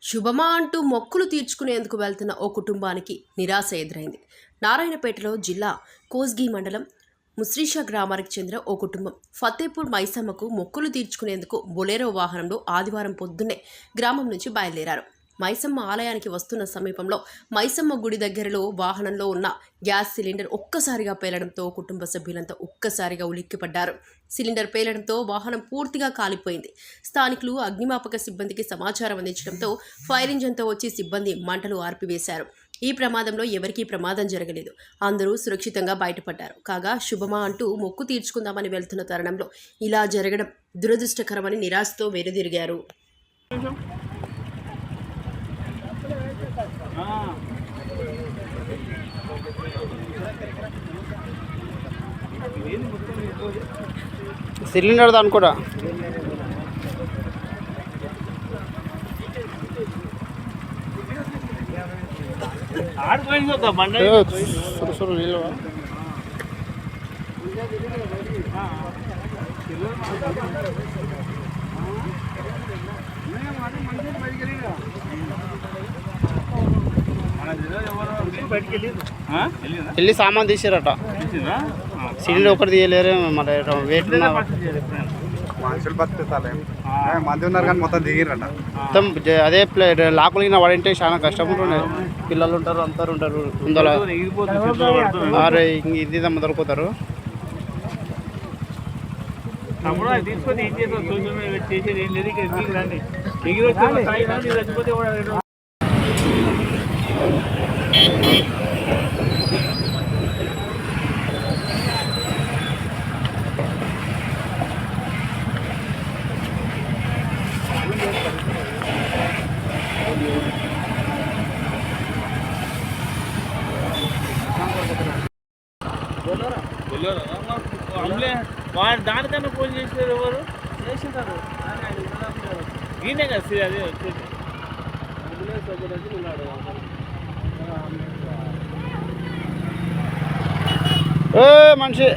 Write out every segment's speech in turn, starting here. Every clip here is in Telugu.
శుభమా అంటూ మొక్కులు తీర్చుకునేందుకు వెళ్తున్న ఓ కుటుంబానికి నిరాశ ఎదురైంది. నారాయణపేటలో జిల్లా కోస్గి మండలం ముస్రీషా గ్రామానికి చెందిన ఓ కుటుంబం ఫతేపూర్ మైసమ్మకు మొక్కులు తీర్చుకునేందుకు బొలెరో వాహనంలో ఆదివారం పొద్దున్నే గ్రామం నుంచి బయలుదేరారు. మైసమ్మ ఆలయానికి వస్తున్న సమీపంలో మైసమ్మ గుడి దగ్గరలో వాహనంలో ఉన్న గ్యాస్ సిలిండర్ ఒక్కసారిగా పేలడంతో కుటుంబ సభ్యులంతా ఒక్కసారిగా ఉలిక్కిపడ్డారు. సిలిండర్ పేలడంతో వాహనం పూర్తిగా కాలిపోయింది. స్థానికులు అగ్నిమాపక సిబ్బందికి సమాచారం అందించడంతో ఫైర్ ఇంజన్తో వచ్చి సిబ్బంది మంటలు ఆర్పివేశారు. ఈ ప్రమాదంలో ఎవరికీ ప్రమాదం జరగలేదు. అందరూ సురక్షితంగా బయటపడ్డారు. కాగా శుభమా అంటూ మొక్కు తీర్చుకుందామని వెళ్తున్న తరుణంలో ఇలా జరగడం దురదృష్టకరమని నిరాశతో వెనుదిరిగారు. సిలిండర్ దాని కూడా సురు నీళ్ళు వెళ్ళి సామాన్ తీసారట. సిలిండర్ ఒకటి తీయలేరు. మరి వెయిట్ మనుషులు బతుకుతాలే మంది ఉన్నారు కానీ మొత్తం దిగిరట. మొత్తం అదే ప్లేట్ లాకులిగిన వాడంటే చాలా కష్టం ఉంటుండే. పిల్లలు ఉంటారు, అందరు ఉంటారు. ముందర ఇది దొరుకుతారు. తీసుకొని ఏం చేస్తాం, సోషల్ మీడియా చేసేది ఏం లేదు. ఎగిరి వచ్చి చచ్చిపోతే వాడు దానికన్నా ఫోన్ చేసారు. ఎవరు చేసింటారు? ఈయనే కదా అదే వచ్చేది. మనిషి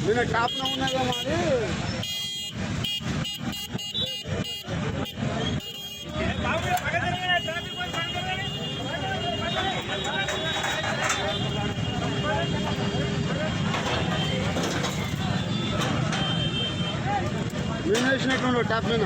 నేను ట్రాప్లో ఉన్నాగా మాది. నేను వేసినట్టు ట్యాప్ మీద